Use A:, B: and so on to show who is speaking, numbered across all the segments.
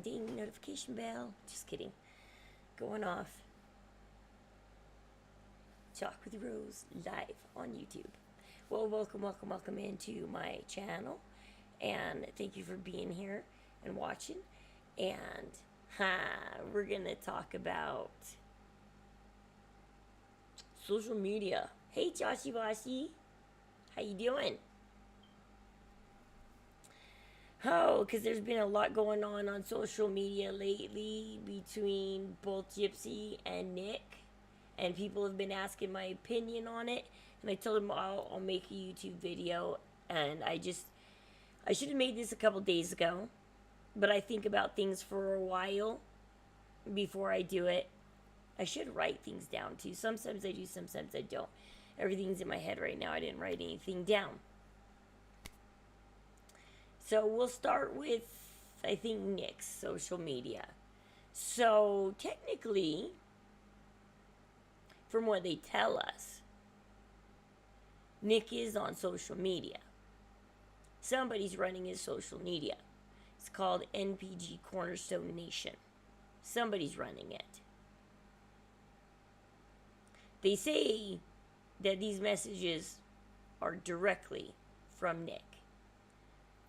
A: Ding ding, notification bell. Just kidding. Going off. Talk with Rose live on YouTube. Well, welcome into my channel. And thank you for being here and watching. And we're going to talk about social media. Hey, Joshy Washi. How you doing? Oh, because there's been a lot going on social media lately between both Gypsy and Nick. And people have been asking my opinion on it. And I told them I'll make a YouTube video. And I should have made this a couple days ago. But I think about things for a while before I do it. I should write things down too. Sometimes I do, sometimes I don't. Everything's in my head right now. I didn't write anything down. So we'll start with, I think, Nick's social media. So technically, from what they tell us, Nick is on social media. Somebody's running his social media. It's called NPG Cornerstone Nation. Somebody's running it. They say that these messages are directly from Nick.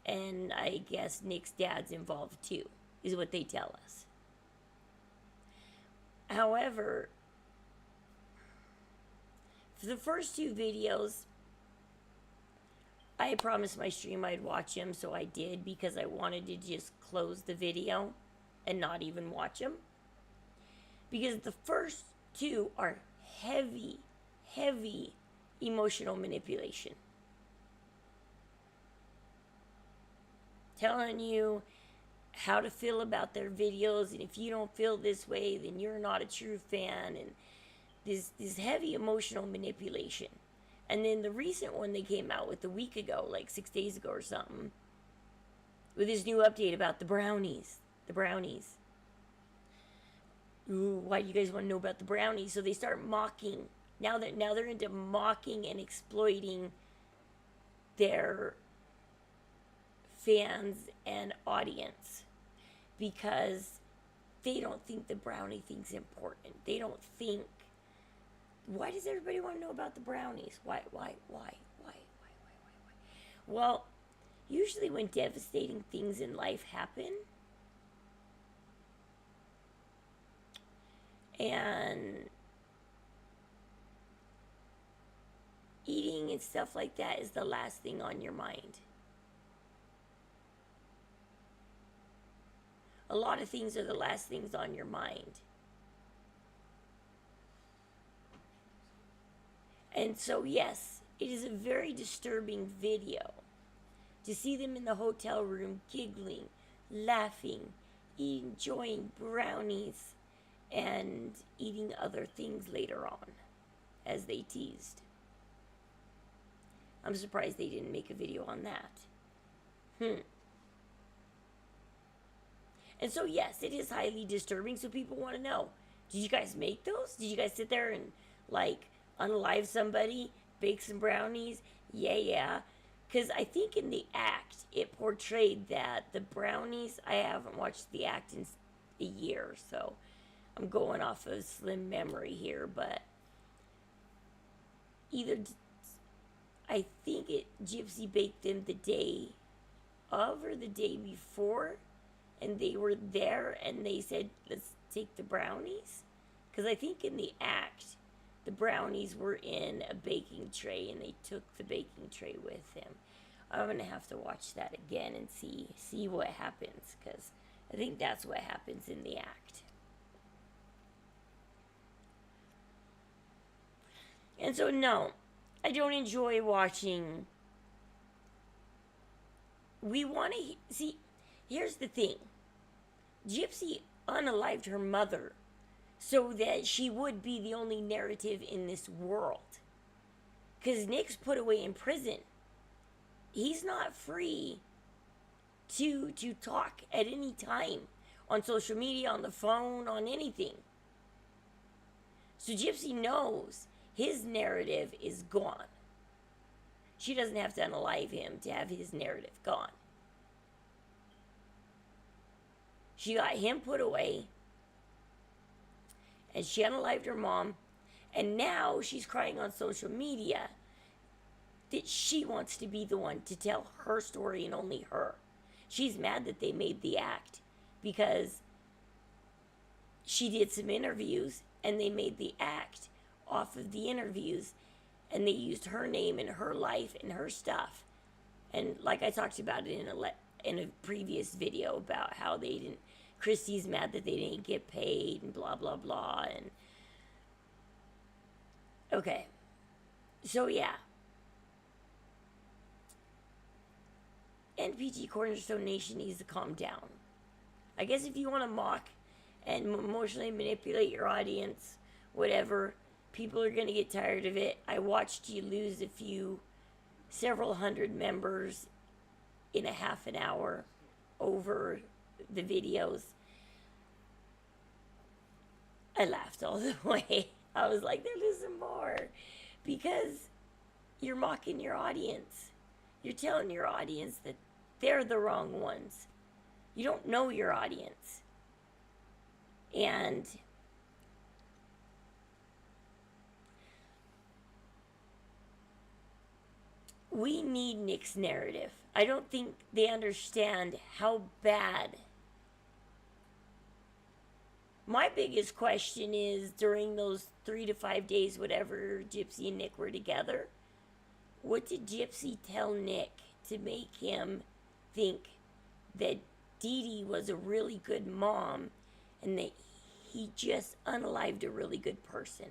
A: And I guess Nick's dad's involved too, is what they tell us. However, for the first two videos, I promised my stream I'd watch them, so I did, because I wanted to just close the video and not even watch them. Because the first two are heavy emotional manipulation. Telling you how to feel about their videos, and if you don't feel this way, then you're not a true fan, and this heavy emotional manipulation. And then the recent one they came out with a week ago, like 6 days ago or something, with this new update about the brownies. The brownies. Ooh, why do you guys want to know about the brownies? So they start mocking. Now they're into mocking and exploiting their fans and audience, because they don't think the brownie thing's important. They don't think, why does everybody want to know about the brownies? Why? Well, usually when devastating things in life happen, and eating and stuff like that is the last thing on your mind. A lot of things are the last things on your mind. And so, yes, it is a very disturbing video to see them in the hotel room giggling, laughing, enjoying brownies, and eating other things later on, as they teased. I'm surprised they didn't make a video on that. And so, yes, it is highly disturbing, so people want to know, did you guys make those? Did you guys sit there and, like, unalive somebody, bake some brownies? Yeah. Because I think in the act, it portrayed that the brownies, I haven't watched the act in a year, so I'm going off of slim memory here, but either, I think Gypsy baked them the day of or the day before, and they were there and they said, let's take the brownies. Because I think in the act, the brownies were in a baking tray and they took the baking tray with them. I'm going to have to watch that again and see what happens, because I think that's what happens in the act. And so, no, I don't enjoy watching. We want to see. Here's the thing. Gypsy unalived her mother so that she would be the only narrative in this world. Because Nick's put away in prison. He's not free to talk at any time on social media, on the phone, on anything. So Gypsy knows his narrative is gone. She doesn't have to unalive him to have his narrative gone. She got him put away, and she unalived her mom, and now she's crying on social media that she wants to be the one to tell her story and only her. She's mad that they made the act because she did some interviews and they made the act off of the interviews, and they used her name and her life and her stuff. And like I talked about it in a previous video about how they didn't, Christy's mad that they didn't get paid and blah blah blah. And okay, so yeah, NPG Cornerstone Nation needs to calm down. I guess if you want to mock and emotionally manipulate your audience, whatever, people are going to get tired of it. I watched you lose several hundred members in a half an hour over the videos. I laughed all the way. I was like, they're losing more because you're mocking your audience. You're telling your audience that they're the wrong ones. You don't know your audience. And we need Nick's narrative. I don't think they understand how bad. My biggest question is, during those 3 to 5 days, whatever Gypsy and Nick were together, what did Gypsy tell Nick to make him think that Dee Dee was a really good mom and that he just unalived a really good person?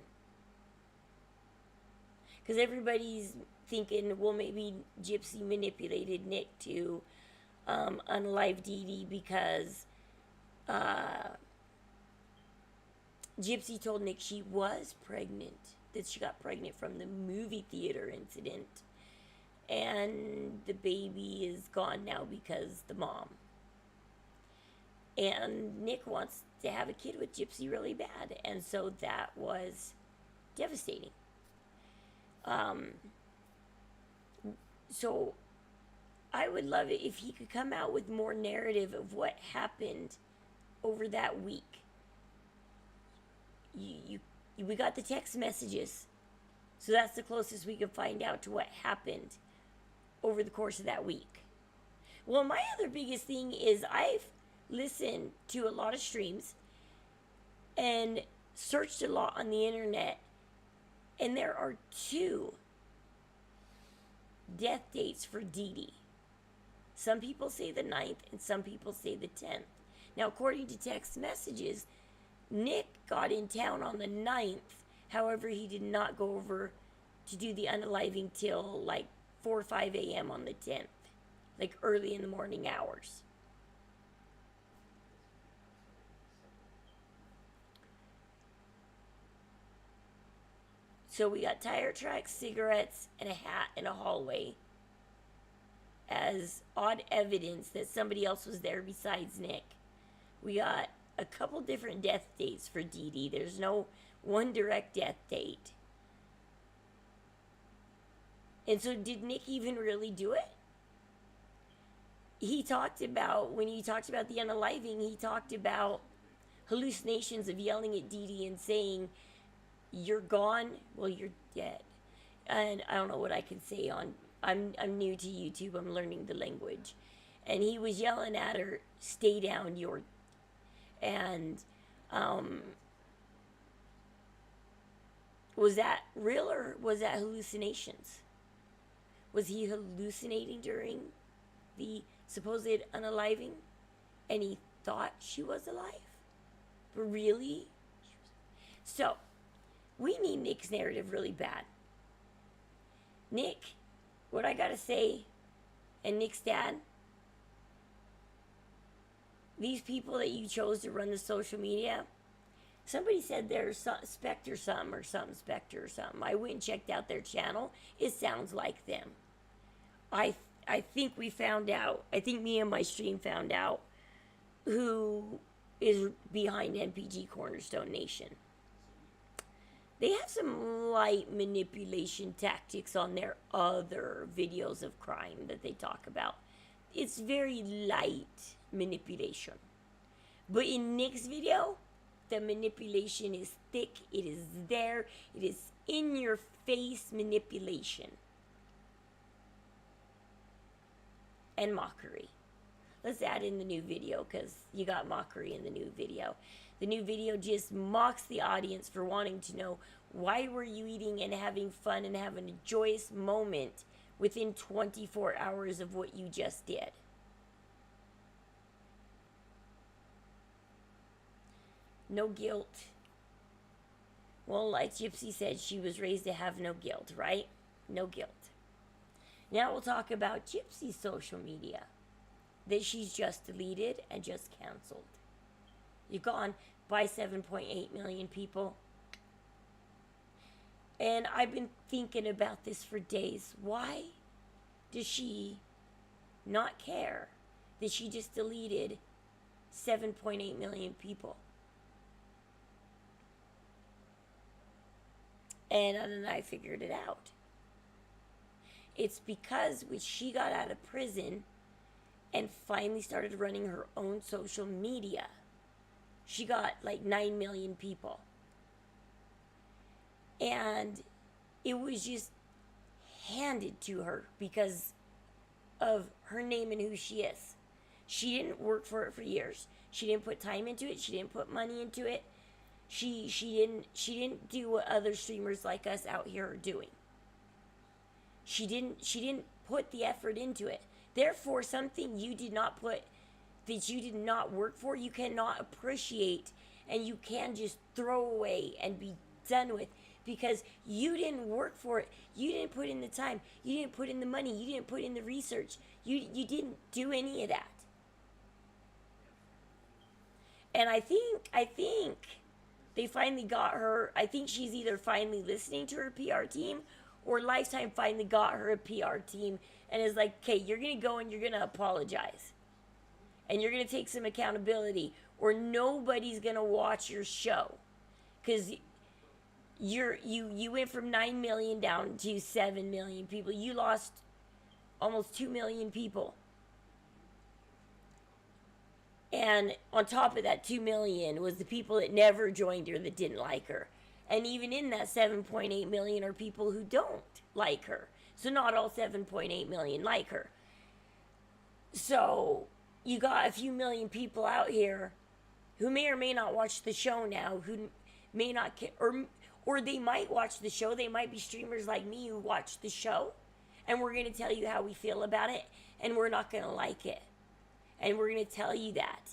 A: Because everybody's thinking, well, maybe Gypsy manipulated Nick to unalive Dee Dee because Gypsy told Nick she was pregnant, that she got pregnant from the movie theater incident, and the baby is gone now because the mom. And Nick wants to have a kid with Gypsy really bad, and so that was devastating. So I would love it if he could come out with more narrative of what happened over that week. We got the text messages, so that's the closest we could find out to what happened over the course of that week. Well, my other biggest thing is I've listened to a lot of streams and searched a lot on the internet, and there are 2 death dates for Dee Dee. Some people say the 9th and some people say the 10th. Now, according to text messages, Nick got in town on the 9th. However, he did not go over to do the unaliving till like 4 or 5 a.m. on the 10th, like early in the morning hours. So we got tire tracks, cigarettes, and a hat in a hallway as odd evidence that somebody else was there besides Nick. We got a couple different death dates for Dee Dee. There's no one direct death date. And so did Nick even really do it? He talked about, when he talked about the unaliving, he talked about hallucinations of yelling at Dee Dee and saying, "You're gone, well, you're dead." And I don't know what I can say on, I'm new to YouTube, I'm learning the language. And he was yelling at her, "Stay down, you're," and was that real or was that hallucinations? Was he hallucinating during the supposed unaliving and he thought she was alive? But really? So, we need Nick's narrative really bad. Nick, what I gotta say, and Nick's dad, these people that you chose to run the social media, somebody said they're Spectre something or something, Spectre or something. I went and checked out their channel. It sounds like them. I think we found out, I think me and my stream found out who is behind NPG Cornerstone Nation. They have some light manipulation tactics on their other videos of crime that they talk about. It's very light manipulation. But in Nick's video, the manipulation is thick. It is there. It is in your face manipulation. And mockery. Let's add in the new video because you got mockery in the new video. The new video just mocks the audience for wanting to know, why were you eating and having fun and having a joyous moment within 24 hours of what you just did? No guilt. Well, like Gypsy said, she was raised to have no guilt, right? No guilt. Now we'll talk about Gypsy's social media that she's just deleted and just canceled. You're gone by 7.8 million people. And I've been thinking about this for days. Why does she not care that she just deleted 7.8 million people? And then I figured it out. It's because when she got out of prison and finally started running her own social media, she got like 9 million people. And it was just handed to her because of her name and who she is. She didn't work for it for years. She didn't put time into it. She didn't put money into it. She didn't do what other streamers like us out here are doing. She didn't put the effort into it. Therefore, something you did not put, that you did not work for, you cannot appreciate, and you can just throw away and be done with, because you didn't work for it. You didn't put in the time. You didn't put in the money. You didn't put in the research. You didn't do any of that. And I think they finally got her. I think she's either finally listening to her PR team, or Lifetime finally got her a PR team and is like, okay, you're going to go and you're going to apologize. And you're going to take some accountability, or nobody's going to watch your show. Because you went from 9 million down to 7 million people. You lost almost 2 million people. And on top of that 2 million was the people that never joined her, that didn't like her. And even in that 7.8 million are people who don't like her. So not all 7.8 million like her. So you got a few million people out here who may or may not watch the show now, who may not care, or they might watch the show. They might be streamers like me who watch the show, and we're going to tell you how we feel about it, and we're not going to like it. And we're going to tell you that.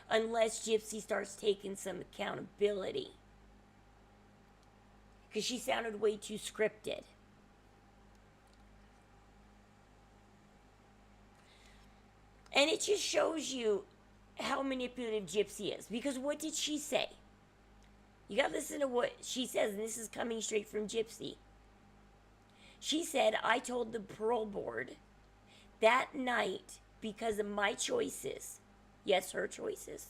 A: Unless Gypsy starts taking some accountability. Because she sounded way too scripted. And it just shows you how manipulative Gypsy is. Because what did she say? You got to listen to what she says, and this is coming straight from Gypsy. She said, I told the parole board that night, because of my choices, yes, her choices,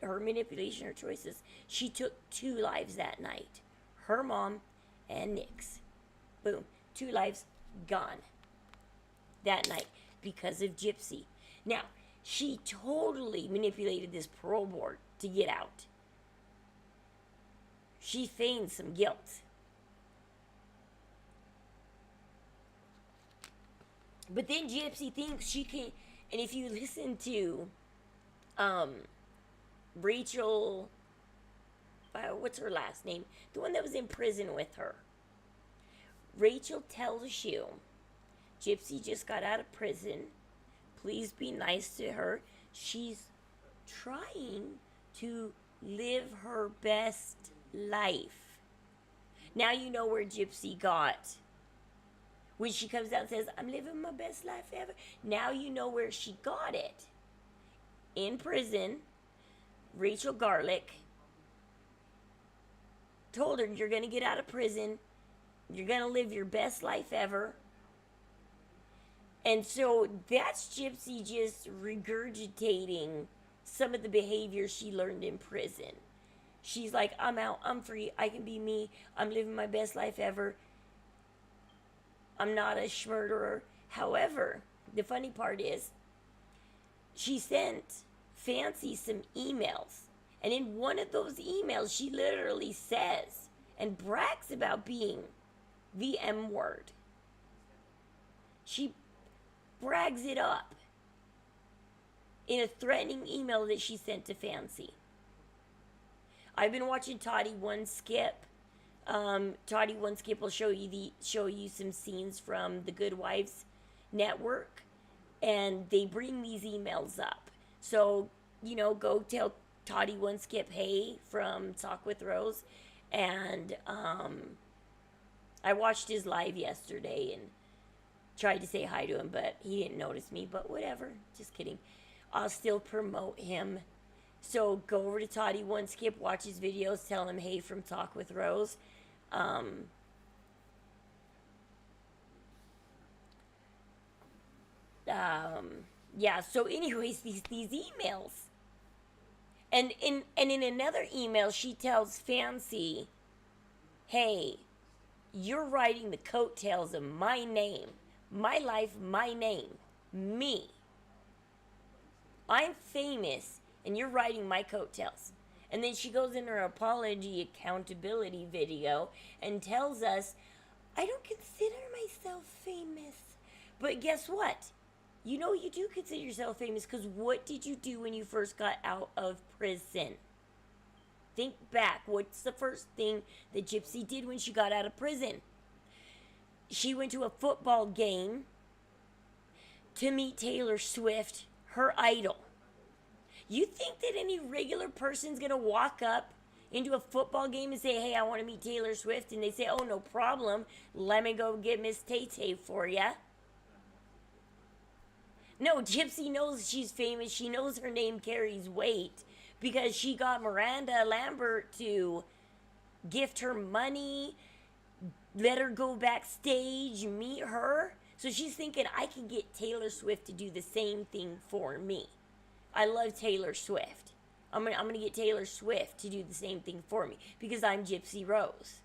A: her manipulation, her choices, she took 2 lives that night. Her mom and Nick's. Boom. 2 lives gone that night because of Gypsy. Now, she totally manipulated this parole board to get out. She feigned some guilt. But then Gypsy thinks she can, and if you listen to Rachel, what's her last name? The one that was in prison with her. Rachel tells you, Gypsy just got out of prison. Please be nice to her. She's trying to live her best life. Now you know where Gypsy got. When she comes out and says, I'm living my best life ever. Now you know where she got it. In prison, Rachel Garlic told her, you're going to get out of prison. You're going to live your best life ever. And so that's Gypsy just regurgitating some of the behavior she learned in prison. She's like, I'm out, I'm free, I can be me, I'm living my best life ever. I'm not a schmurderer. However, the funny part is, she sent Fancy some emails. And in one of those emails, she literally says and brags about being the M word. She brags it up in a threatening email that she sent to Fancy. I've been watching Toddy One Skip. Toddy One Skip will show you some scenes from the Good Wives Network, and they bring these emails up. So go tell Toddy One Skip hey from Talk with Rose, and I watched his live yesterday and tried to say hi to him, but he didn't notice me. But whatever, just kidding. I'll still promote him. So go over to Toddy One Skip, watch his videos, tell him hey from Talk with Rose. Yeah, so anyways, these emails. And in another email, she tells Fancy, hey, you're writing the coattails of my name, my life, my name, me. I'm famous, and you're writing my coattails. And then she goes in her apology accountability video and tells us, I don't consider myself famous. But guess what? You do consider yourself famous, because what did you do when you first got out of prison? Think back. What's the first thing that Gypsy did when she got out of prison? She went to a football game to meet Taylor Swift, her idol. You think that any regular person's going to walk up into a football game and say, hey, I want to meet Taylor Swift, and they say, oh, no problem, let me go get Miss Tay-Tay for ya? No, Gypsy knows she's famous. She knows her name carries weight because she got Miranda Lambert to gift her money, let her go backstage, meet her. So she's thinking, I can get Taylor Swift to do the same thing for me. I love Taylor Swift. I'm gonna get Taylor Swift to do the same thing for me because I'm Gypsy Rose.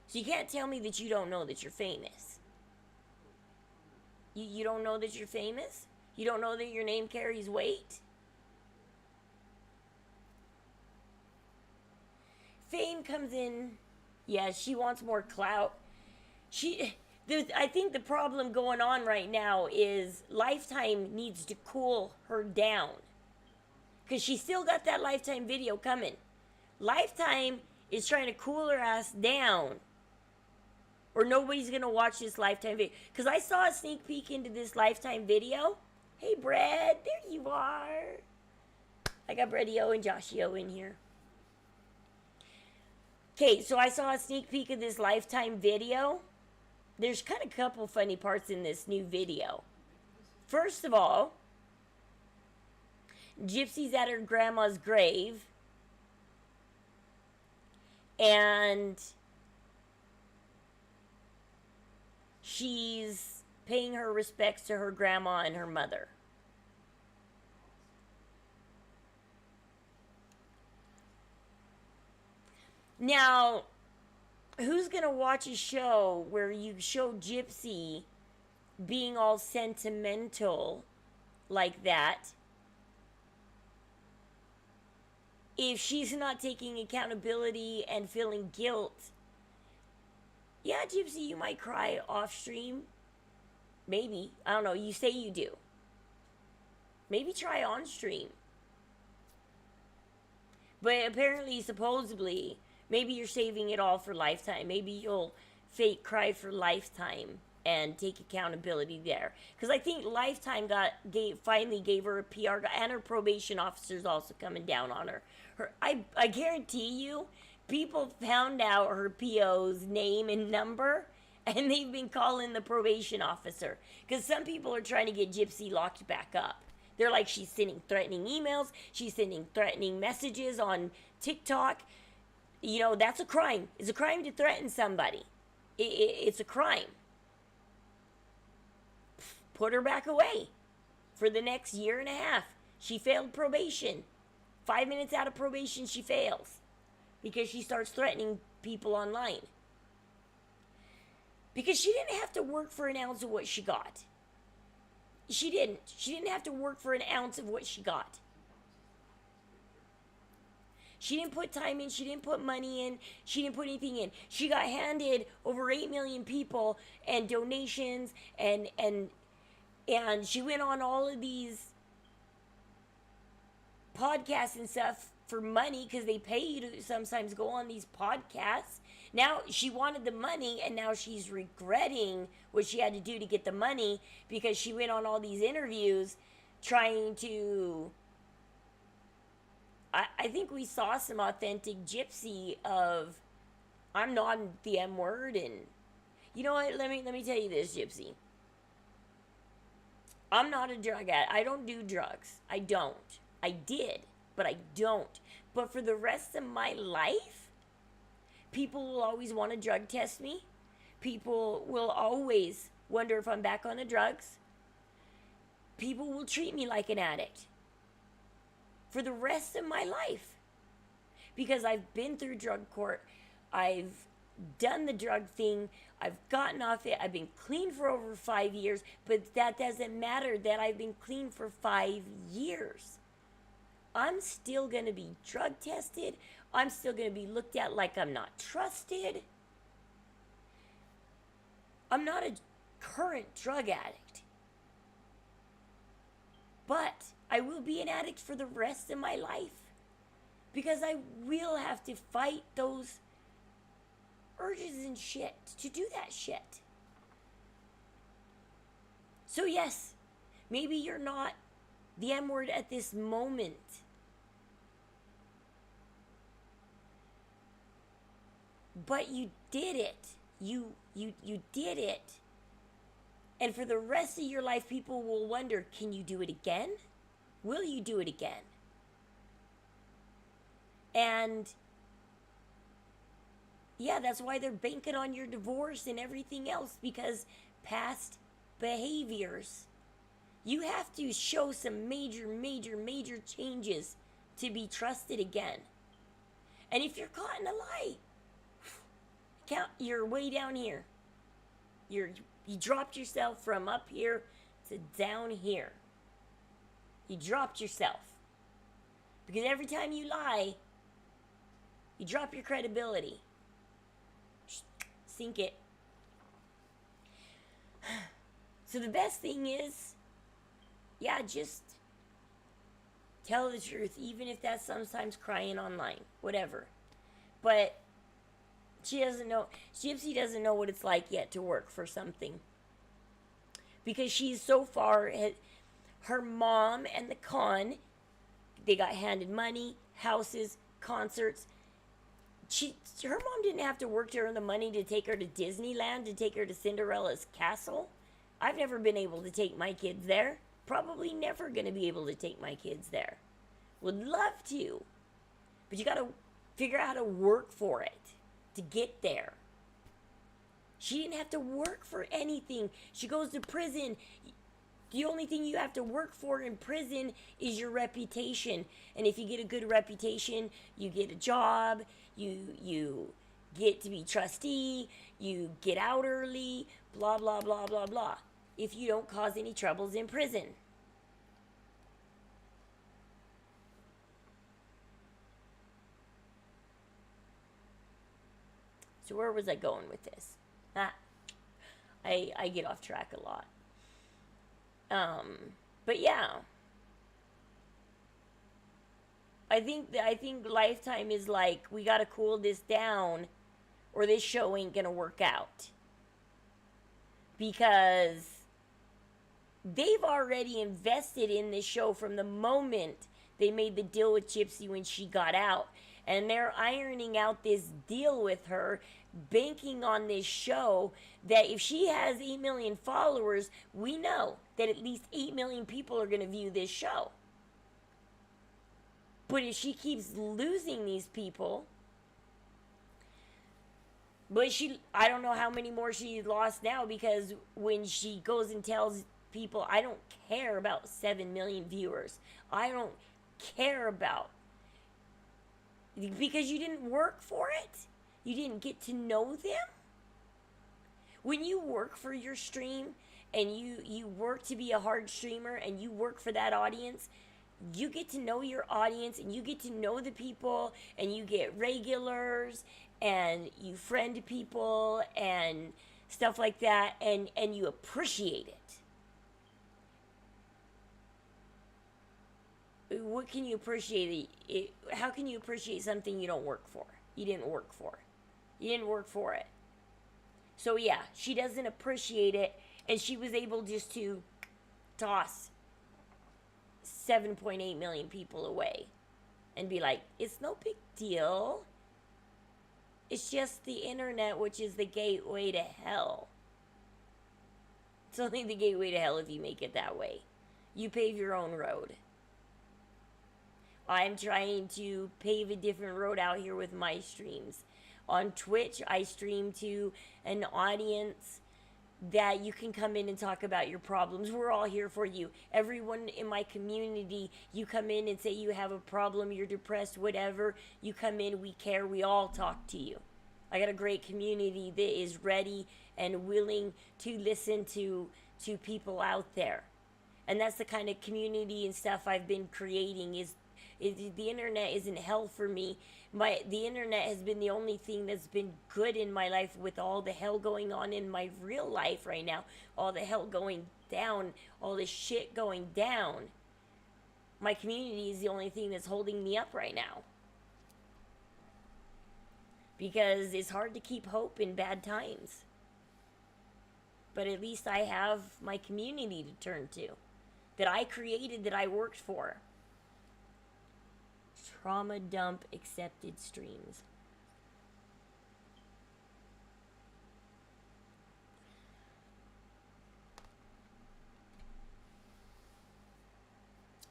A: So you can't tell me that you don't know that you're famous. You don't know that you're famous? You don't know that your name carries weight? Fame comes in. Yeah, she wants more clout. I think the problem going on right now is Lifetime needs to cool her down. Because she still got that Lifetime video coming. Lifetime is trying to cool her ass down, or nobody's going to watch this Lifetime video. Because I saw a sneak peek into this Lifetime video. Hey, Brad, there you are. I got Breddy-O and Joshio in here. Okay, so I saw a sneak peek of this Lifetime video. There's kind of a couple funny parts in this new video. First of all, Gypsy's at her grandma's grave, and she's paying her respects to her grandma and her mother. Now, who's going to watch a show where you show Gypsy being all sentimental like that if she's not taking accountability and feeling guilt? Yeah, Gypsy, you might cry off stream. Maybe. I don't know. You say you do. Maybe try on stream. But apparently, supposedly, maybe you're saving it all for Lifetime. Maybe you'll fake cry for Lifetime and take accountability there. Because I think Lifetime finally gave her a PR guy, and her probation officer's also coming down on her. I guarantee you, people found out her PO's name and number, and they've been calling the probation officer. Because some people are trying to get Gypsy locked back up. They're like, she's sending threatening emails. She's sending threatening messages on TikTok. You know, that's a crime. It's a crime to threaten somebody. It's a crime. Put her back away for the next year and a half. She failed probation. 5 minutes out of probation, she fails because she starts threatening people online. Because she didn't have to work for an ounce of what she got. She didn't. She didn't have to work for an ounce of what she got. She didn't put time in. She didn't put money in. She didn't put anything in. She got handed over 8 million people and donations and she went on all of these podcasts and stuff for money because they pay you to sometimes go on these podcasts. Now she wanted the money and now she's regretting what she had to do to get the money because she went on all these interviews trying to. I think we saw some authentic Gypsy of I'm not the M word, and you know what? Let me tell you this, Gypsy. I'm not a drug addict. I don't do drugs. I don't. I did, but I don't. But for the rest of my life, people will always want to drug test me. People will always wonder if I'm back on the drugs. People will treat me like an addict for the rest of my life because I've been through drug court. I've done the drug thing. I've gotten off it. I've been clean for over 5 years, but that doesn't matter that I've been clean for 5 years. I'm still going to be drug tested. I'm still going to be looked at like I'm not trusted. I'm not a current drug addict, but I will be an addict for the rest of my life because I will have to fight those urges and shit to do that shit. So yes, maybe you're not the M word at this moment. But you did it. You did it. And for the rest of your life, people will wonder, can you do it again? Will you do it again? And yeah, that's why they're banking on your divorce and everything else, because past behaviors, you have to show some major changes to be trusted again. And if you're caught in a lie, you're way down here. You dropped yourself from up here to down here. You dropped yourself. Because every time you lie, you drop your credibility. Sink it. So the best thing is, yeah, just tell the truth, even if that's sometimes crying online, whatever. But Gypsy doesn't know what it's like yet to work for something. Because she's so far, her mom and the con, they got handed money, houses, concerts. Her mom didn't have to work to earn the money to take her to Disneyland, to take her to Cinderella's castle. I've never been able to take my kids there. Probably never going to be able to take my kids there. Would love to. But you got to figure out how to work for it to get there. She didn't have to work for anything. She goes to prison. The only thing you have to work for in prison is your reputation. And if you get a good reputation, you get a job, you get to be trustee, you get out early, blah, blah, blah, blah, blah. If you don't cause any troubles in prison. So where was I going with this? I get off track a lot. But yeah, I think Lifetime is like, we gotta cool this down, or this show ain't gonna work out, because they've already invested in this show from the moment they made the deal with Gypsy when she got out, and they're ironing out this deal with her, banking on this show that if she has 8 million followers, we know that at least 8 million people are going to view this show. But if she keeps losing these people, I don't know how many more she lost now, because when she goes and tells people, I don't care about 7 million viewers, I don't care about, because you didn't work for it, you didn't get to know them. When you work for your stream and you work to be a hard streamer and you work for that audience, you get to know your audience and you get to know the people and you get regulars and you friend people and stuff like that, and you appreciate it. What can you appreciate how can you appreciate something you don't work for? You didn't work for. You didn't work for it. So yeah, she doesn't appreciate it, and she was able just to toss 7.8 million people away and be like, it's no big deal. It's just the internet, which is the gateway to hell. It's only the gateway to hell if you make it that way. You pave your own road. I'm trying to pave a different road out here with my streams. On Twitch, I stream to an audience that you can come in and talk about your problems. We're all here for you. Everyone in my community, you come in and say you have a problem, you're depressed, whatever. You come in, we care, we all talk to you. I got a great community that is ready and willing to listen to people out there. And that's the kind of community and stuff I've been creating. Is the internet isn't hell for me. The internet has been the only thing that's been good in my life, with all the hell going on in my real life right now, all the hell going down, all the shit going down. My community is the only thing that's holding me up right now. Because it's hard to keep hope in bad times. But at least I have my community to turn to, that I created, that I worked for. Trauma dump accepted streams.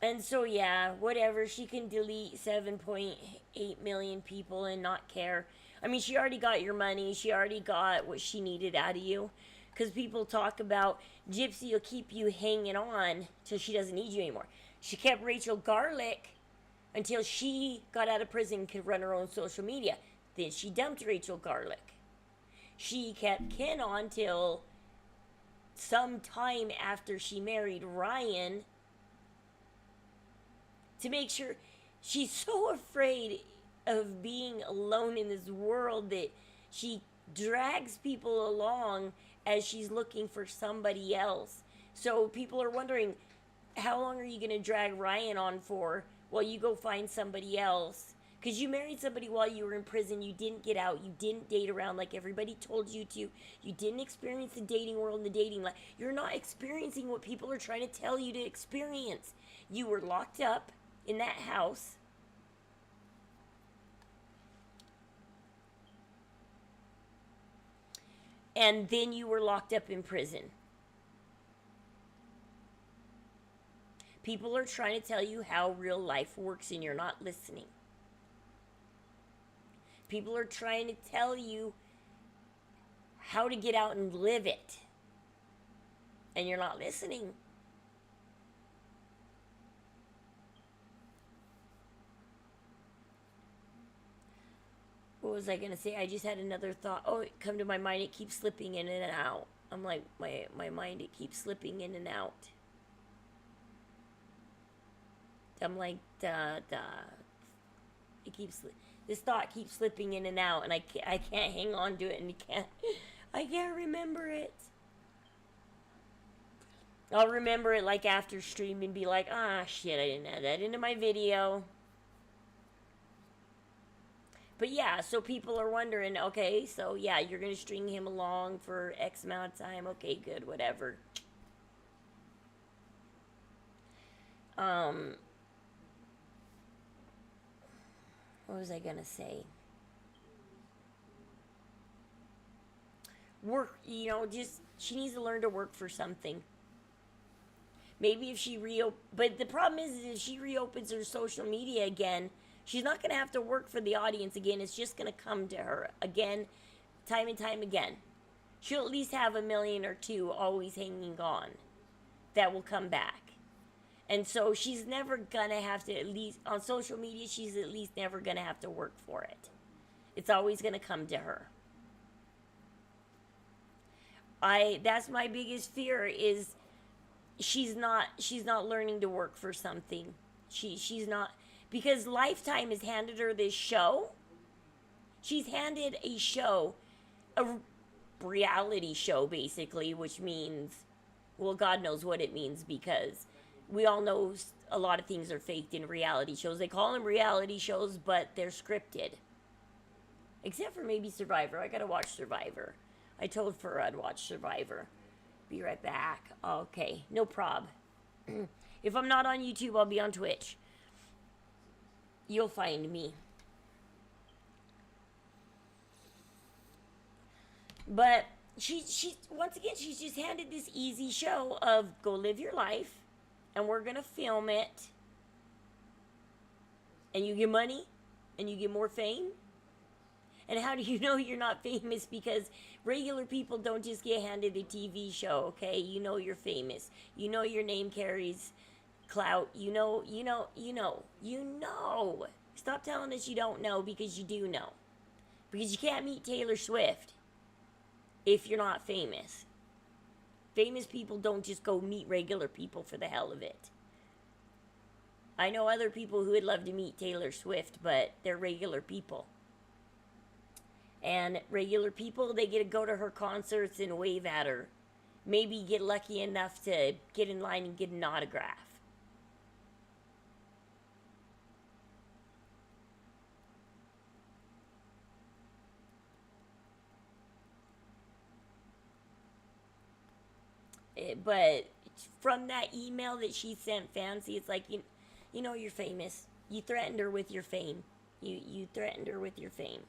A: And so yeah, whatever, she can delete 7.8 million people and not care. I mean, she already got your money. She already got what she needed out of you. Because people talk about Gypsy will keep you hanging on till she doesn't need you anymore. She kept Rachel Garlick until she got out of prison and could run her own social media. Then she dumped Rachel Garlick. She kept Ken on till some time after she married Ryan, to make sure. She's so afraid of being alone in this world that she drags people along as she's looking for somebody else. So people are wondering, how long are you going to drag Ryan on for? Well, you go find somebody else. Because you married somebody while you were in prison. You didn't get out. You didn't date around like everybody told you to. You didn't experience the dating world and the dating life. You're not experiencing what people are trying to tell you to experience. You were locked up in that house. And then you were locked up in prison. People are trying to tell you how real life works and you're not listening. People are trying to tell you how to get out and live it. And you're not listening. What was I going to say? I just had another thought. Oh, it come to my mind. It keeps slipping in and out. I'm like, my mind, it keeps slipping in and out. I'm like, this thought keeps slipping in and out, and I can't hang on to it, and I can't remember it. I'll remember it like after stream and be like, shit, I didn't add that into my video. But yeah, so people are wondering, okay, so yeah, you're going to string him along for X amount of time. Okay, good, whatever. What was I going to say? Work, just, she needs to learn to work for something. Maybe if she but the problem is if she reopens her social media again, she's not going to have to work for the audience again. It's just going to come to her again, time and time again. She'll at least have 1 million or 2 always hanging on that will come back. And so she's never going to have to, at least on social media, she's at least never going to have to work for it. It's always going to come to her. That's my biggest fear is she's not learning to work for something. She's not, because Lifetime has handed her this show. She's handed a show, a reality show basically, which means, well, God knows what it means, because we all know a lot of things are faked in reality shows. They call them reality shows, but they're scripted. Except for maybe Survivor. I gotta watch Survivor. I told Fur I'd watch Survivor. Be right back. Okay, no prob. If I'm not on YouTube, I'll be on Twitch. You'll find me. But she once again, she's just handed this easy show of go live your life, and we're gonna film it, and you get money, and you get more fame. And how do you know you're not famous? Because regular people don't just get handed a TV show, okay? You know you're famous. You know your name carries clout. You know. Stop telling us you don't know, because you do know. Because you can't meet Taylor Swift if you're not famous. Famous people don't just go meet regular people for the hell of it. I know other people who would love to meet Taylor Swift, but they're regular people. And regular people, they get to go to her concerts and wave at her. Maybe get lucky enough to get in line and get an autograph. But from that email that she sent Fancy, it's like, you know you're famous. You threatened her with your fame. You threatened her with your fame.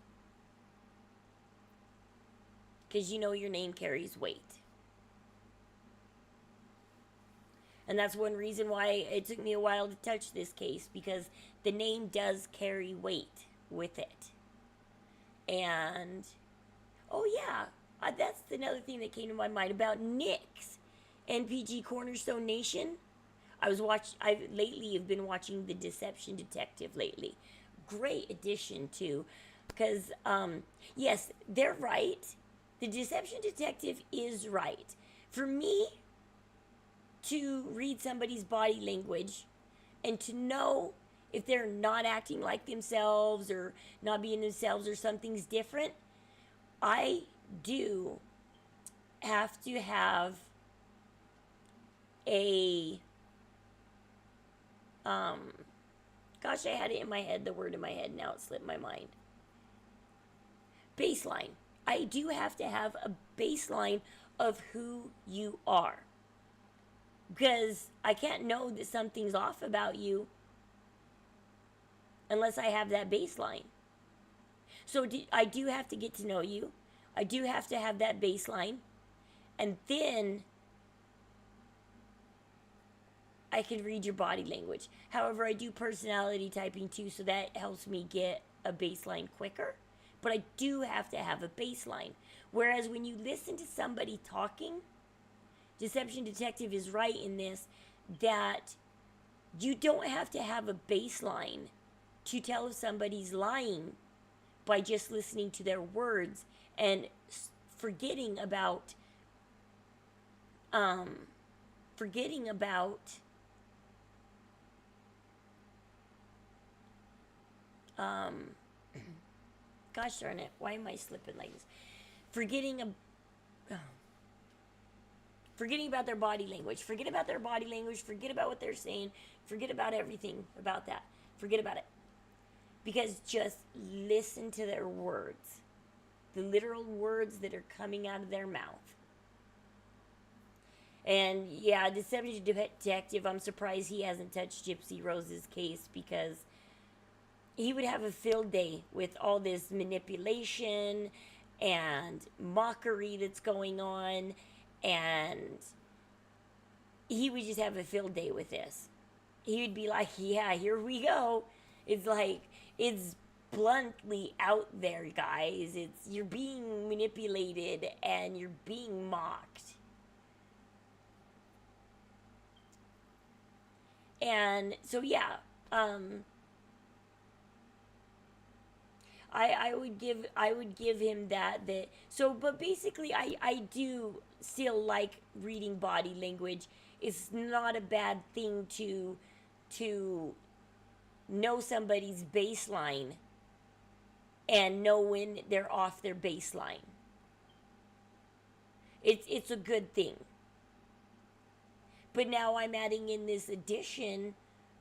A: Because you know your name carries weight. And that's one reason why it took me a while to touch this case, because the name does carry weight with it. And, oh yeah, that's another thing that came to my mind about Nick's NPG Cornerstone Nation. I lately have been watching The Deception Detective lately. Great addition too, because yes, they're right. The Deception Detective is right. For me to read somebody's body language and to know if they're not acting like themselves or not being themselves or something's different, I do have to have a gosh, I had it in my head, the word in my head, now it slipped my mind. Baseline. I do have to have a baseline of who you are. Because I can't know that something's off about you unless I have that baseline. So I do have to get to know you. I do have to have that baseline. And then I can read your body language. However, I do personality typing too, so that helps me get a baseline quicker. But I do have to have a baseline. Whereas when you listen to somebody talking, Deception Detective is right in this, that you don't have to have a baseline to tell if somebody's lying by just listening to their words and forgetting about gosh darn it, why am I slipping like this? Forgetting about their body language. Forget about their body language. Forget about what they're saying. Forget about everything about that. Forget about it. Because just listen to their words. The literal words that are coming out of their mouth. And yeah, Deception Detective, I'm surprised he hasn't touched Gypsy Rose's case, because he would have a field day with all this manipulation and mockery that's going on, and he would just have a field day with this. He would be like, yeah, here we go. It's like, it's bluntly out there, guys. You're being manipulated and you're being mocked. And so yeah, I would give him that. So but basically I do still like reading body language. It's not a bad thing to know somebody's baseline and know when they're off their baseline. It's a good thing. But now I'm adding in this additional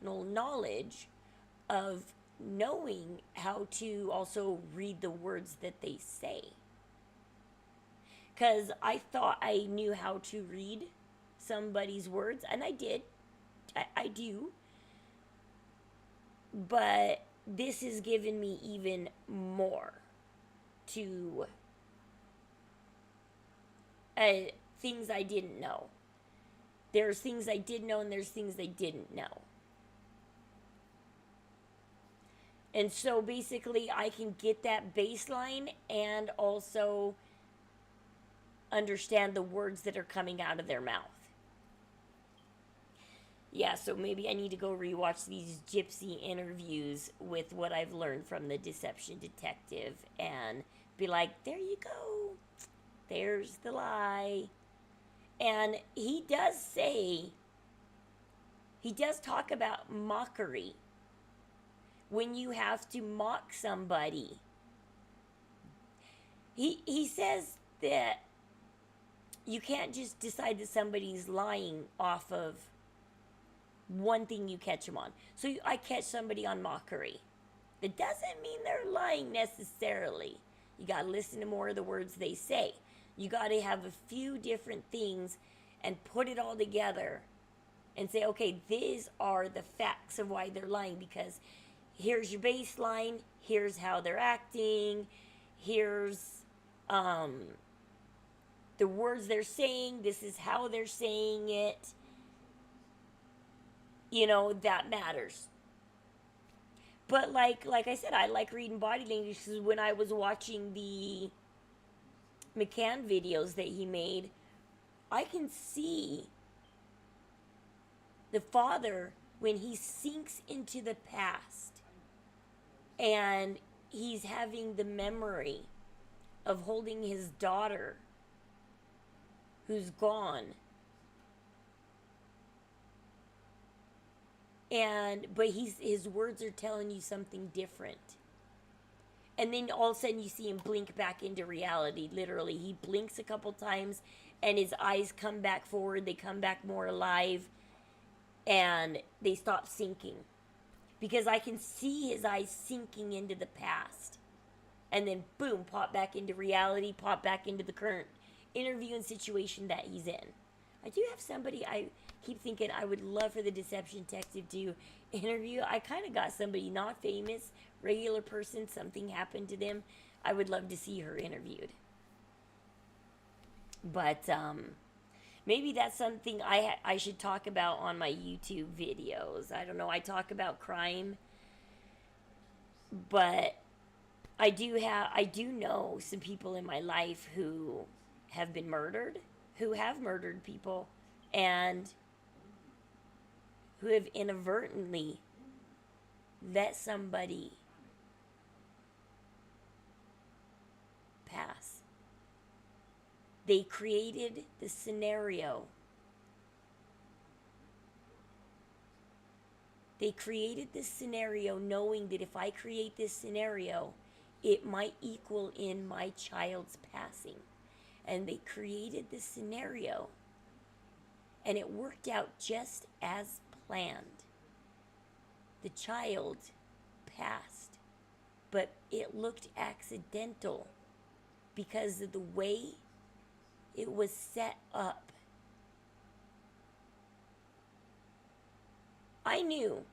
A: knowledge of knowing how to also read the words that they say. Because I thought I knew how to read somebody's words, and I did. I do. But this has given me even more to things I didn't know. There's things I did know, and there's things I didn't know. And so basically, I can get that baseline and also understand the words that are coming out of their mouth. Yeah, so maybe I need to go rewatch these Gypsy interviews with what I've learned from the Deception Detective and be like, there you go. There's the lie. And he does talk about mockery. When you have to mock somebody. He says that you can't just decide that somebody's lying off of one thing you catch them on. So I catch somebody on mockery. It doesn't mean they're lying necessarily. You got to listen to more of the words they say. You got to have a few different things and put it all together and say, okay, these are the facts of why they're lying, because here's your baseline, here's how they're acting, here's the words they're saying, this is how they're saying it. You know, that matters. But like I said, I like reading body language, because when I was watching the McCann videos that he made, I can see the father when he sinks into the past and he's having the memory of holding his daughter who's gone. But his words are telling you something different. And then all of a sudden you see him blink back into reality. Literally, he blinks a couple times and his eyes come back forward. They come back more alive and they stop sinking. Because I can see his eyes sinking into the past. And then boom, pop back into reality, pop back into the current interview and situation that he's in. I do have somebody I keep thinking I would love for the Deception Detective to interview. I kind of got somebody not famous, regular person, something happened to them. I would love to see her interviewed. But maybe that's something I should talk about on my YouTube videos. I don't know. I talk about crime, but I do know some people in my life who have been murdered, who have murdered people, and who have inadvertently let somebody pass. They created the scenario. They created this scenario knowing that if I create this scenario, it might equal in my child's passing. And they created this scenario. And it worked out just as planned. The child passed, but it looked accidental because of the way it was set up. I knew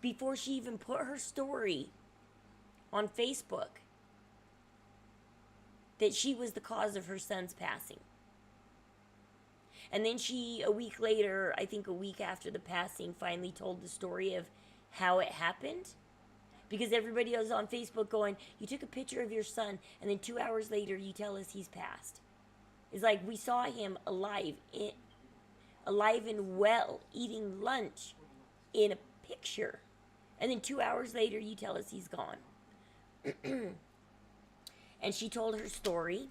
A: before she even put her story on Facebook that she was the cause of her son's passing. And then she, a week later, I think a week after the passing, finally told the story of how it happened. Because everybody was on Facebook going, you took a picture of your son, and then 2 hours later you tell us he's passed. It's like we saw him alive and well, eating lunch in a picture. And then 2 hours later you tell us he's gone. And she told her story,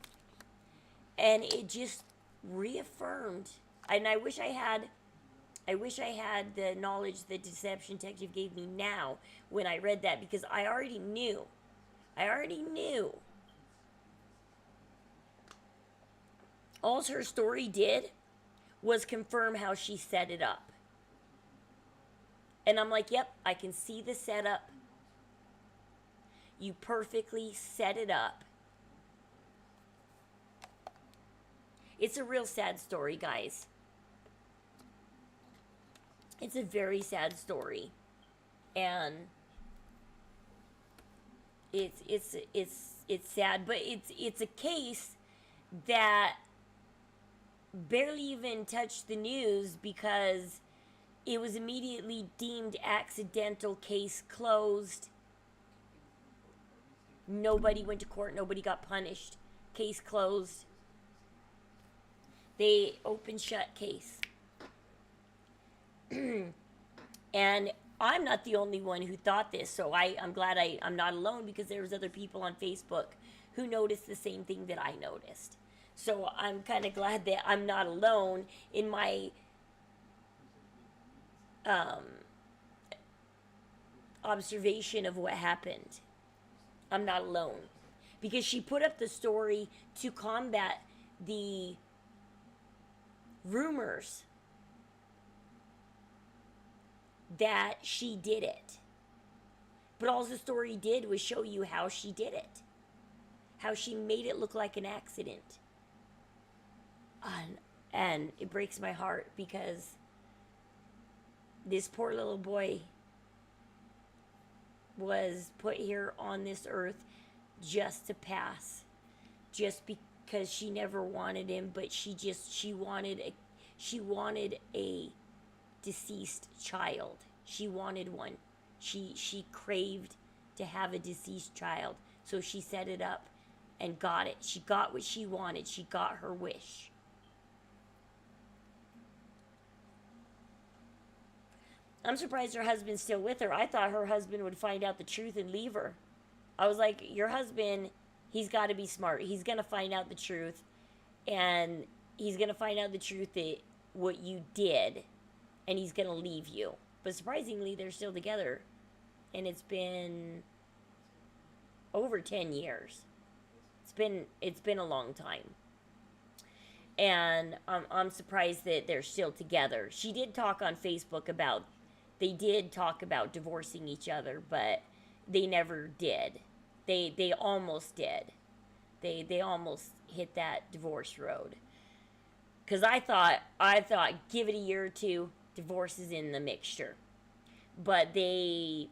A: and it just reaffirmed. And I wish I had the knowledge the deception detective gave me now when I read that, because I already knew. All her story did was confirm how she set it up. And I'm like, yep, I can see the setup. You perfectly set it up. It's a real sad story, guys. It's a very sad story. And it's sad, but it's a case that barely even touched the news because it was immediately deemed accidental, case closed. Nobody went to court, nobody got punished. Case closed. They open shut case. And I'm not the only one who thought this, so I'm glad I'm not alone, because there was other people on Facebook who noticed the same thing that I noticed. So I'm kind of glad that I'm not alone in my observation of what happened. I'm not alone. Because she put up the story to combat the rumors that she did it. But all the story did was show you how she did it. How she made it look like an accident. And it breaks my heart, because this poor little boy was put here on this earth just to pass. Just because she never wanted him, but she wanted a deceased child. She wanted one. She craved to have a deceased child. So she set it up and got it. She got what she wanted. She got her wish. I'm surprised her husband's still with her. I thought her husband would find out the truth and leave her. I was like, your husband, he's got to be smart. He's going to find out the truth. And he's going to find out the truth that what you did. And he's going to leave you. But surprisingly, they're still together. And it's been over 10 years. It's been a long time. And I'm surprised that they're still together. She did talk on Facebook about, they did talk about divorcing each other, but they never did. They almost did. They almost hit that divorce road. Because I thought, give it a year or two, divorce is in the mixture. But they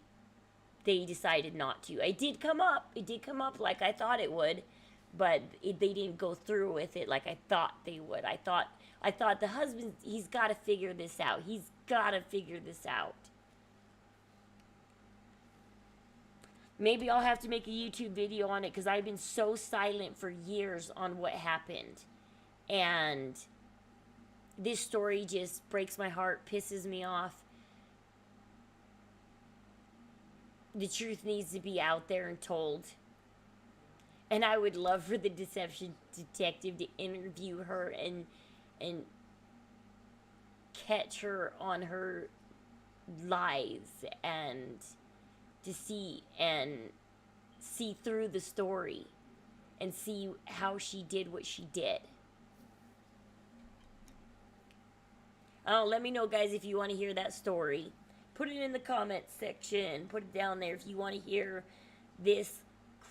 A: decided not to. It did come up like I thought it would, but they didn't go through with it like I thought they would. I thought the husband, he's got to figure this out. He's got to figure this out. Maybe I'll have to make a YouTube video on it, because I've been so silent for years on what happened. And this story just breaks my heart, pisses me off. The truth needs to be out there and told. And I would love for the deception detective to interview her and catch her on her lies and to see through the story and see how she did what she did. Oh, let me know, guys, if you want to hear that story. Put it in the comments section. Put it down there if you want to hear this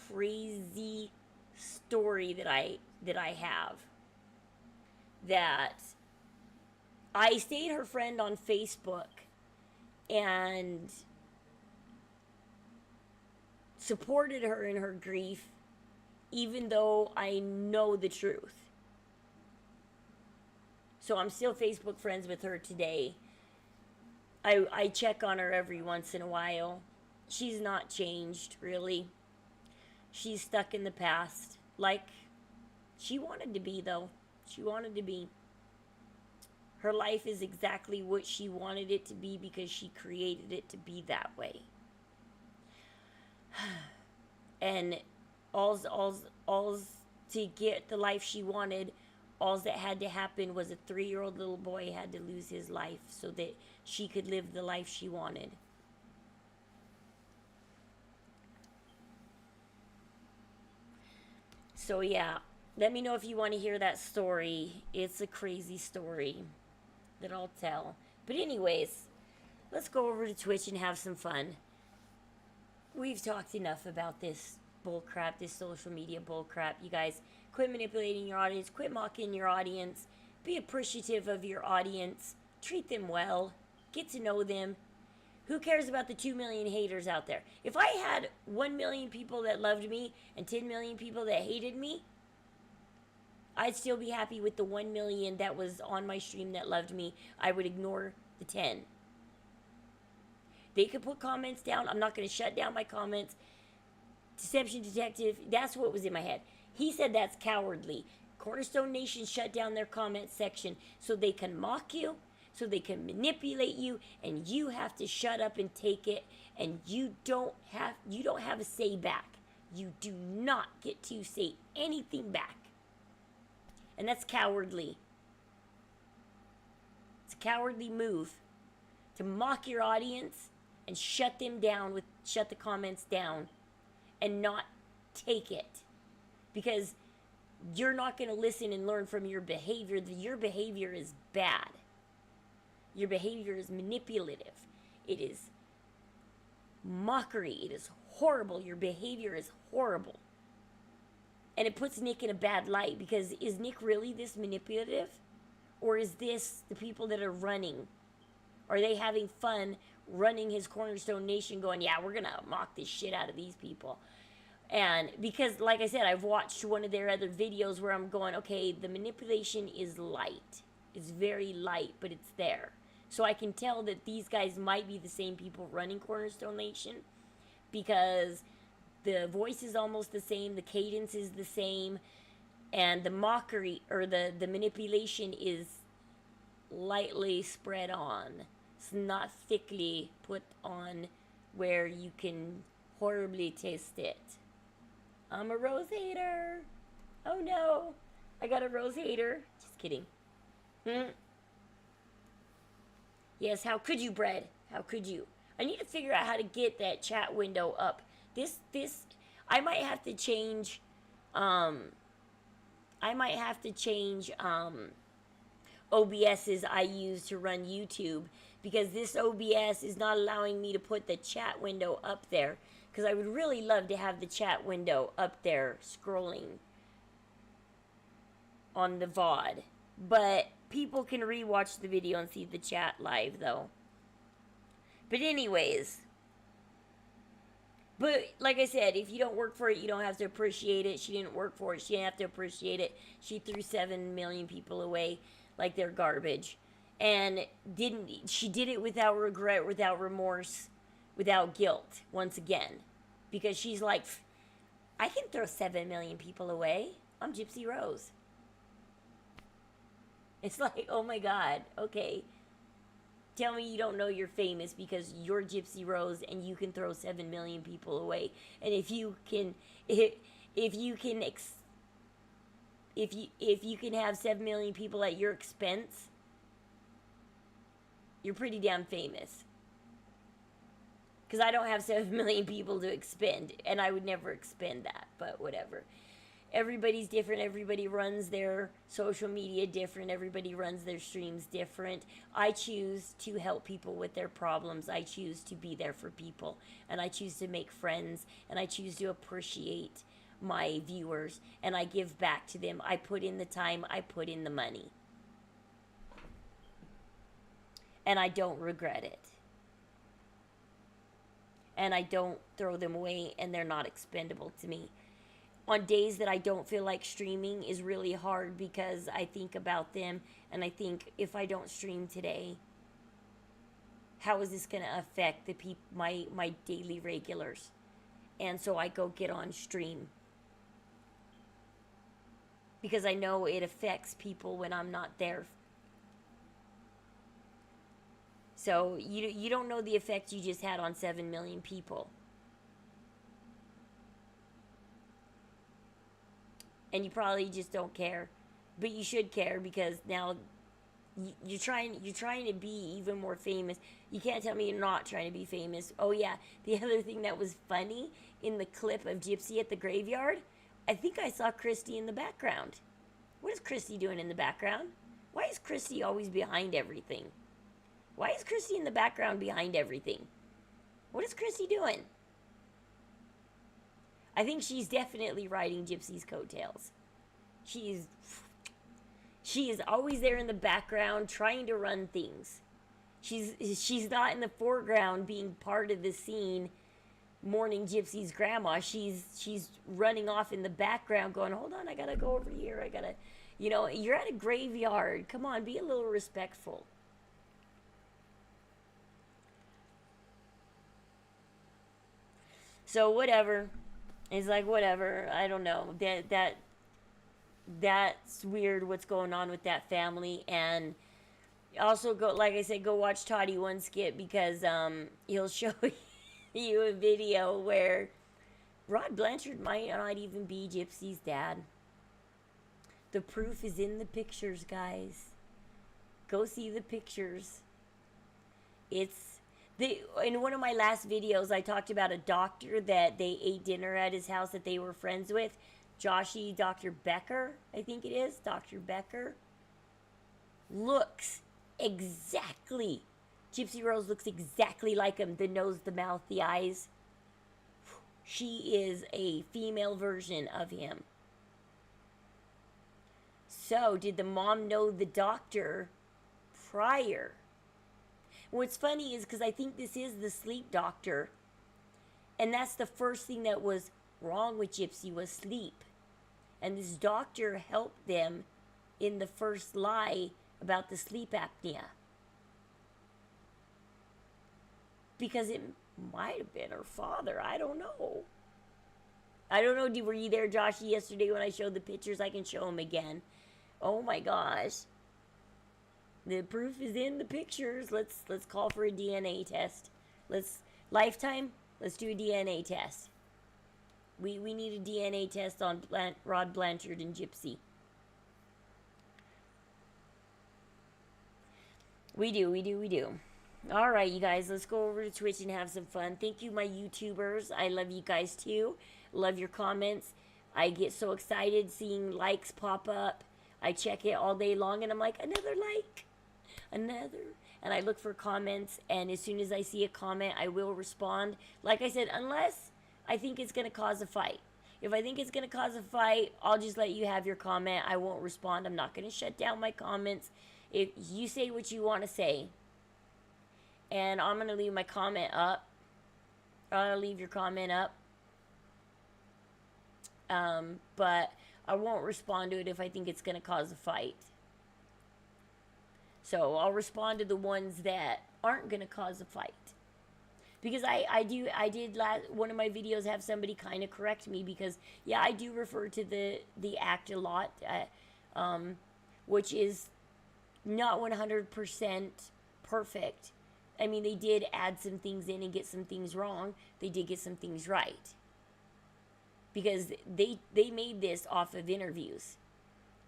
A: crazy story that I have. That I stayed her friend on Facebook and supported her in her grief, even though I know the truth. So I'm still Facebook friends with her today. I check on her every once in a while. She's not changed, really. She's stuck in the past. Like she wanted to be, though. She wanted to be. Her life is exactly what she wanted it to be because she created it to be that way. And All's to get the life she wanted, all that had to happen was a 3-year-old little boy had to lose his life so that she could live the life she wanted. So yeah, let me know if you want to hear that story. It's a crazy story that I'll tell. But anyways, let's go over to Twitch and have some fun. We've talked enough about this bullcrap, this social media bullcrap. You guys, quit manipulating your audience, quit mocking your audience, be appreciative of your audience, treat them well, get to know them. Who cares about the 2 million haters out there? If I had 1 million people that loved me and 10 million people that hated me, I'd still be happy with the 1 million that was on my stream that loved me. I would ignore the 10. They could put comments down. I'm not going to shut down my comments. Deception Detective, that's what was in my head. He said that's cowardly. Cornerstone Nation shut down their comment section so they can mock you, so they can manipulate you, and you have to shut up and take it, and you don't have a say back. You do not get to say anything back. And that's cowardly. It's a cowardly move to mock your audience and shut them down, shut the comments down, and not take it. Because you're not going to listen and learn from your behavior. Your behavior is bad. Your behavior is manipulative. It is mockery. It is horrible. Your behavior is horrible. And it puts Nick in a bad light, because is Nick really this manipulative? Or is this the people that are running? Are they having fun running his Cornerstone Nation going, yeah, we're going to mock this shit out of these people? And because, like I said, I've watched one of their other videos where I'm going, okay, the manipulation is light. It's very light, but it's there. So I can tell that these guys might be the same people running Cornerstone Nation, because the voice is almost the same, the cadence is the same, and the mockery or the manipulation is lightly spread on. It's not thickly put on where you can horribly taste it. I'm a rose hater. Oh no, I got a rose hater. Just kidding. Yes, how could you, Bread? How could you? I need to figure out how to get that chat window up. This, I might have to change, OBS's I use to run YouTube, because this OBS is not allowing me to put the chat window up there, because I would really love to have the chat window up there scrolling on the VOD. But people can rewatch the video and see the chat live, though. But anyways, but like I said, if you don't work for it, you don't have to appreciate it. She didn't work for it. She didn't have to appreciate it. She threw 7 million people away like they're garbage. And she did it without regret, without remorse, without guilt, once again. Because she's like, I can throw 7 million people away. I'm Gypsy Rose. It's like, oh my God, okay. Tell me you don't know you're famous because you're Gypsy Rose and you can throw 7 million people away. And if you can have 7 million people at your expense, you're pretty damn famous. Because I don't have 7 million people to expend, and I would never expend that, but whatever. Everybody's different. Everybody runs their social media different. Everybody runs their streams different. I choose to help people with their problems. I choose to be there for people. And I choose to make friends. And I choose to appreciate my viewers. And I give back to them. I put in the time. I put in the money. And I don't regret it. And I don't throw them away, and they're not expendable to me. On days that I don't feel like streaming is really hard, because I think about them and I think, if I don't stream today, how is this going to affect the my daily regulars? And so I go get on stream, because I know it affects people when I'm not there. So you don't know the effect you just had on 7 million people. and you probably just don't care, but you should care because now you're trying to be even more famous. You can't tell me you're not trying to be famous. Oh yeah, the other thing that was funny in the clip of Gypsy at the graveyard, I think I saw Christy in the background. What is Christy doing in the background? Why is Christy always behind everything? Why is Christy in the background behind everything? What is Christy doing? I think she's definitely riding Gypsy's coattails. She is always there in the background trying to run things. She's not in the foreground being part of the scene mourning Gypsy's grandma. She's running off in the background going, hold on, I gotta go over here. I gotta, you're at a graveyard. Come on, be a little respectful. So whatever. It's like whatever. I don't know. That's weird what's going on with that family. And also go, like I said, go watch Toddy One Skit because he'll show you a video where Rod Blanchard might not even be Gypsy's dad. The proof is in the pictures, guys. Go see the pictures. In one of my last videos, I talked about a doctor that they ate dinner at his house that they were friends with. Dr. Becker, I think it is. Dr. Becker looks exactly. Gypsy Rose looks exactly like him. The nose, the mouth, the eyes. She is a female version of him. So, did the mom know the doctor prior? What's funny is because I think this is the sleep doctor. And that's the first thing that was wrong with Gypsy was sleep. And this doctor helped them in the first lie about the sleep apnea. Because it might have been her father. I don't know. I don't know. Were you there, Joshy, yesterday when I showed the pictures? I can show them again. Oh my gosh. The proof is in the pictures. Let's call for a DNA test. Lifetime, let's do a DNA test. We need a DNA test on Rod Blanchard and Gypsy. We do. All right, you guys, let's go over to Twitch and have some fun. Thank you, my YouTubers. I love you guys too. Love your comments. I get so excited seeing likes pop up. I check it all day long and I'm like, another like, another. And I look for comments, and as soon as I see a comment, I will respond. Like I said, unless I think it's going to cause a fight. If I think it's going to cause a fight, I'll just let you have your comment. I won't respond. I'm not going to shut down my comments. If you say what you want to say, and I'm going to leave my comment up. I'm going to leave your comment up. But I won't respond to it if I think it's going to cause a fight. So I'll respond to the ones that aren't going to cause a fight. Because I did one of my videos have somebody kind of correct me because, yeah, I do refer to the act a lot, which is not 100% perfect. I mean, they did add some things in and get some things wrong. They did get some things right. Because they made this off of interviews.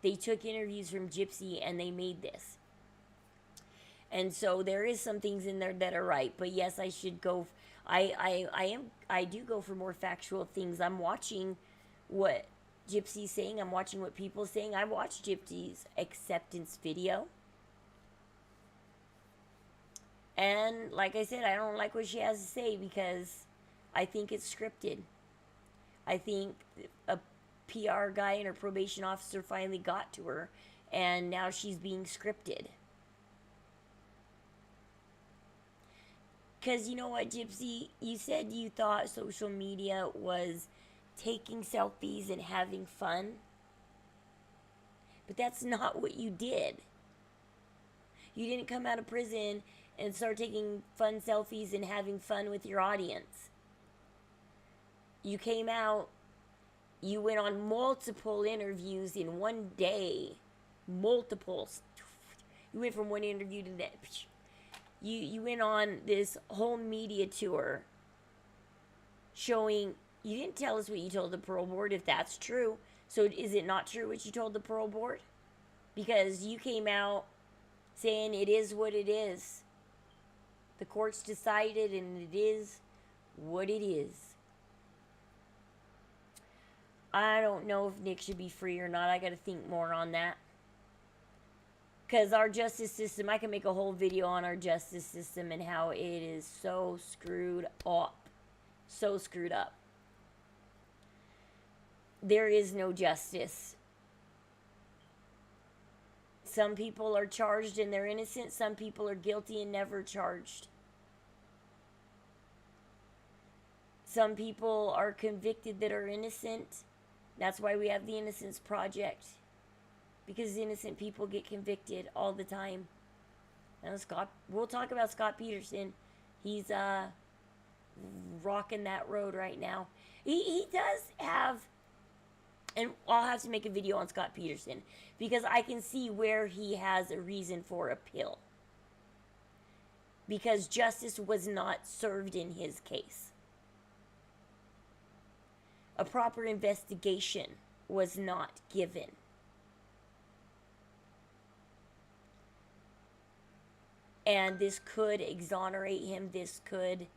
A: They took interviews from Gypsy and they made this. And so there is some things in there that are right. But yes, I should go. I do go for more factual things. I'm watching what Gypsy's saying. I'm watching what people are saying. I watched Gypsy's acceptance video. And like I said, I don't like what she has to say because I think it's scripted. I think a PR guy and her probation officer finally got to her, and now she's being scripted. Because you know what, Gypsy? You said you thought social media was taking selfies and having fun. But that's not what you did. You didn't come out of prison and start taking fun selfies and having fun with your audience. You came out, you went on multiple interviews in one day. Multiples. You went from one interview to the next. You went on this whole media tour showing, you didn't tell us what you told the parole board. If that's true, So is it not true what you told the parole board? Because you came out saying it is what it is. The court's decided and it is what it is. I don't know if Nick should be free or not. I got to think more on that. Because our justice system, I can make a whole video on our justice system and how it is so screwed up. So screwed up. There is no justice. Some people are charged and they're innocent. Some people are guilty and never charged. Some people are convicted that are innocent. That's why we have the Innocence Project. Because innocent people get convicted all the time. And we'll talk about Scott Peterson. He's rocking that road right now. He does have, and I'll have to make a video on Scott Peterson because I can see where he has a reason for appeal. Because justice was not served in his case. A proper investigation was not given. And this could exonerate him. This could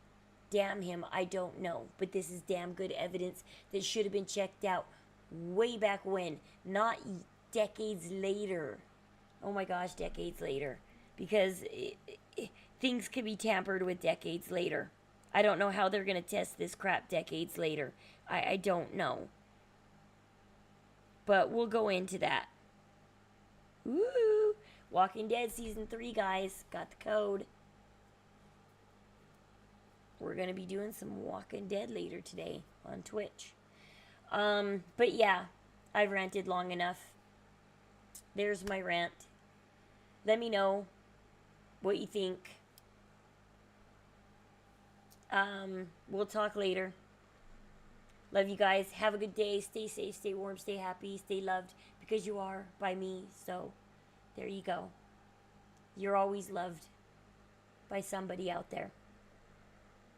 A: damn him. I don't know. But this is damn good evidence that should have been checked out way back when. Not decades later. Oh my gosh, decades later. Because things could be tampered with decades later. I don't know how they're going to test this crap decades later. I don't know. But we'll go into that. Woo! Walking Dead Season 3, guys. Got the code. We're going to be doing some Walking Dead later today on Twitch. But yeah, I've ranted long enough. There's my rant. Let me know what you think. We'll talk later. Love you guys. Have a good day. Stay safe, stay warm, stay happy, stay loved. Because you are by me. So, there you go. You're always loved by somebody out there.